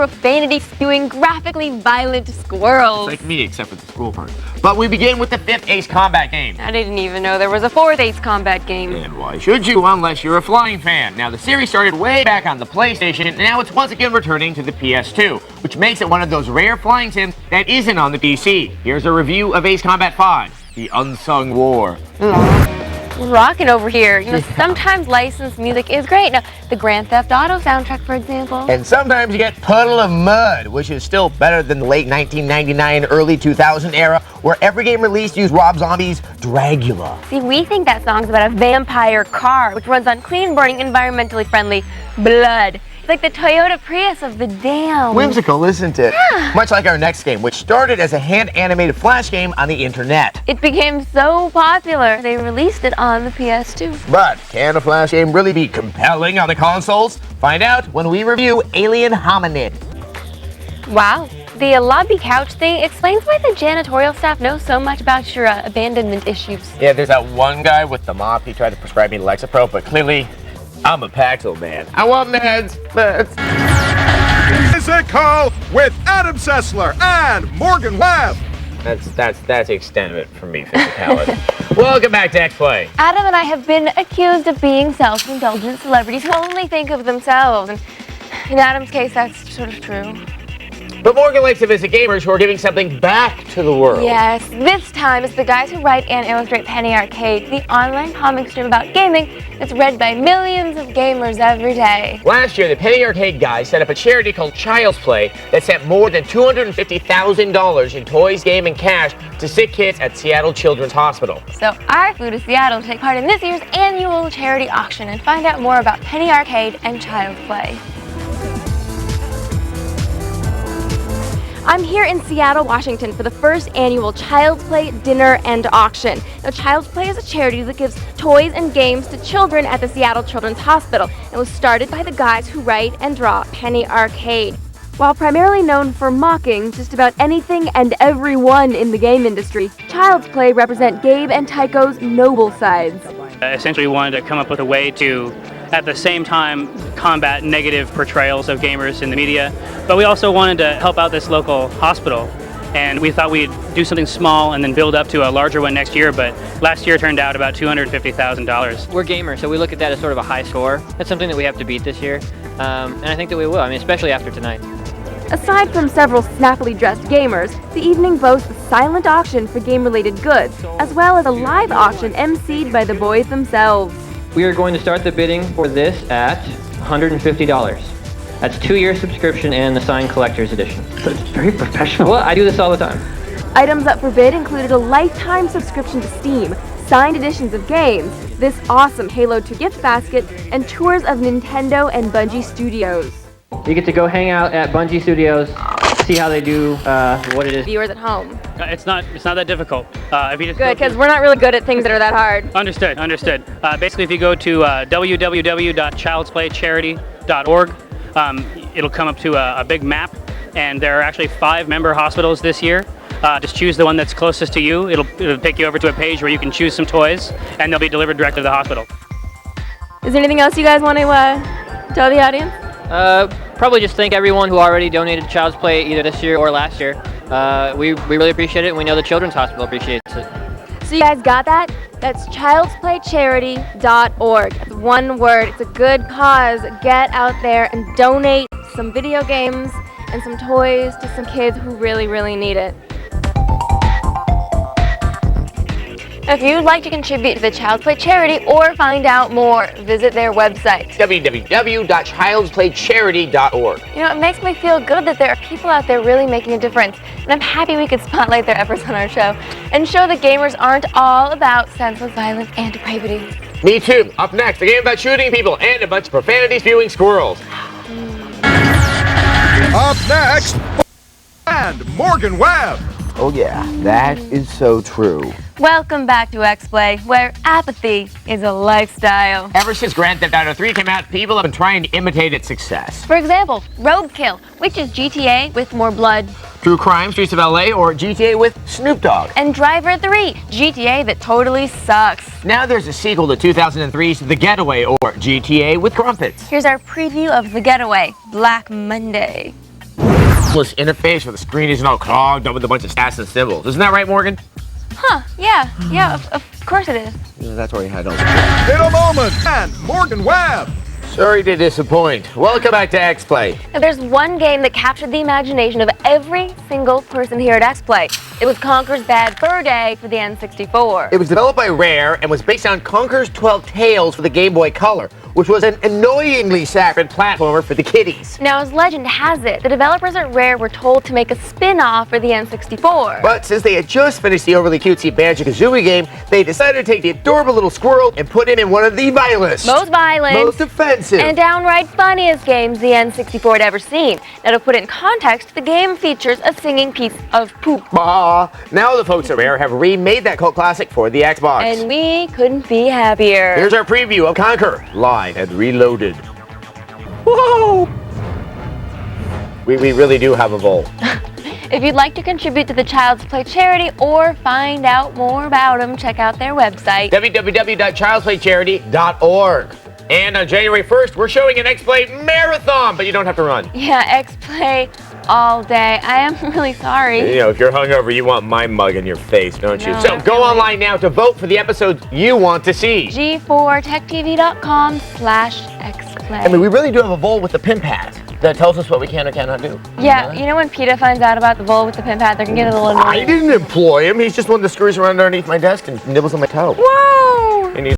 profanity-spewing, graphically violent squirrels. It's like me, except for the school part. But we begin with the 5th Ace Combat game. I didn't even know there was a 4th Ace Combat game. And why should you, unless you're a flying fan? Now, the series started way back on the PlayStation, and now it's once again returning to the PS2, which makes it one of those rare flying sims that isn't on the PC. Here's a review of Ace Combat 5, The Unsung War. Rockin' over here. You know, sometimes licensed music is great. Now, the Grand Theft Auto soundtrack, for example. And sometimes you get Puddle of Mud, which is still better than the late 1999, early 2000 era, where every game released used Rob Zombie's Dragula. See, we think that song's about a vampire car, which runs on clean-burning, environmentally friendly blood. It's like the Toyota Prius of the damned. Whimsical, isn't it? Yeah. Much like our next game, which started as a hand-animated flash game on the internet. It became so popular, they released it on the PS2. But can a flash game really be compelling on the consoles? Find out when we review Alien Hominid. Wow. The lobby couch thing explains why the janitorial staff knows so much about your abandonment issues. Yeah, there's that one guy with the mop. He tried to prescribe me Lexapro, but clearly, I'm a Paxil man. I want meds. Physical with Adam Sessler and Morgan Webb. That's the extent of it for me, physicality. Welcome back to Xplay. Adam and I have been accused of being self-indulgent celebrities who only think of themselves. And in Adam's case, that's sort of true. But Morgan likes to visit gamers who are giving something back to the world. Yes, this time it's the guys who write and illustrate Penny Arcade, the online comic strip about gaming that's read by millions of gamers every day. Last year, the Penny Arcade guys set up a charity called Child's Play that sent more than $250,000 in toys, game, and cash to sick kids at Seattle Children's Hospital. So I flew to Seattle to take part in this year's annual charity auction and find out more about Penny Arcade and Child's Play. I'm here in Seattle, Washington for the first annual Child's Play dinner and auction. Now, Child's Play is a charity that gives toys and games to children at the Seattle Children's Hospital. It was started by the guys who write and draw Penny Arcade. While primarily known for mocking just about anything and everyone in the game industry, Child's Play represent Gabe and Tycho's noble sides. Essentially, we wanted to come up with a way to, at the same time, combat negative portrayals of gamers in the media, but we also wanted to help out this local hospital. And we thought we'd do something small and then build up to a larger one next year, but last year turned out about $250,000. We're gamers, so we look at that as sort of a high score. That's something that we have to beat this year, and I think that we will, especially after tonight. Aside from several snappily dressed gamers, the evening boasts a silent auction for game-related goods, as well as a live auction emceed by the boys themselves. We are going to start the bidding for this at $150. That's 2-year subscription and the signed collector's edition. So it's very professional. Well, I do this all the time. Items up for bid included a lifetime subscription to Steam, signed editions of games, this awesome Halo 2 gift basket, and tours of Nintendo and Bungie Studios. You get to go hang out at Bungie Studios, see how they do what it is. Viewers at home. It's not that difficult. If you just Good, because we're not really good at things that are that hard. Understood. Basically, if you go to www.childsplaycharity.org, it'll come up to a big map, and there are actually 5 member hospitals this year. Just choose the one that's closest to you. It'll take you over to a page where you can choose some toys, and they'll be delivered directly to the hospital. Is there anything else you guys want to tell the audience? Probably just thank everyone who already donated to Child's Play either this year or last year. We really appreciate it, and we know the Children's Hospital appreciates it. So you guys got that? That's childsplaycharity.org. It's one word. It's a good cause. Get out there and donate some video games and some toys to some kids who really, really need it. If you'd like to contribute to the Child's Play charity or find out more, visit their website. www.childsplaycharity.org. You know, it makes me feel good that there are people out there really making a difference, and I'm happy we could spotlight their efforts on our show and show that gamers aren't all about senseless violence and depravity. Me too. Up next, a game about shooting people and a bunch of profanity-spewing squirrels. Up next, and Morgan Webb. Oh yeah, that is so true. Welcome back to Xplay, where apathy is a lifestyle. Ever since Grand Theft Auto 3 came out, people have been trying to imitate its success. For example, Roadkill, which is GTA with more blood. True Crime, Streets of LA, or GTA with Snoop Dogg. And Driver 3, GTA that totally sucks. Now there's a sequel to 2003's The Getaway, or GTA with Crumpets. Here's our preview of The Getaway, Black Monday. interface where the screen isn't all clogged up with a bunch of stats and symbols. Isn't that right, Morgan? Huh, yeah, of course it is. Yeah, that's where he had all In a moment, and Morgan Webb. Sorry to disappoint. Welcome back to Xplay. Now, there's one game that captured the imagination of every single person here at Xplay. It was Conker's Bad Fur Day for the N64. It was developed by Rare and was based on Conker's 12 Tales for the Game Boy Color, which was an annoyingly saccharine platformer for the kiddies. Now, as legend has it, the developers at Rare were told to make a spin-off for the N64. But since they had just finished the overly cutesy Banjo-Kazooie game, they decided to take the adorable little squirrel and put him in one of the vilest, most violent, most offensive, and downright funniest games the N64 had ever seen. Now, to put it in context, the game features a singing piece of poop. Bah. Now the folks at Rare have remade that cult classic for the Xbox. And we couldn't be happier. Here's our preview of Conker, live and reloaded. Whoa! We really do have a Volt. If you'd like to contribute to the Child's Play charity or find out more about them, check out their website. www.childsplaycharity.org. And on January 1st, we're showing an Xplay marathon, but you don't have to run. Yeah, Xplay all day. I am really sorry. You know, if you're hungover, you want my mug in your face, don't you? No, So go online now to vote for the episodes you want to see. G4techtv.com/Xplay. I mean, we really do have a Volt with the pimp hat that tells us what we can or cannot do. Yeah, you know when PETA finds out about the Volt with the pimp hat, they're gonna get a little annoyed. I didn't employ him. He's just one that screws around underneath my desk and nibbles on my toe. Whoa! And he's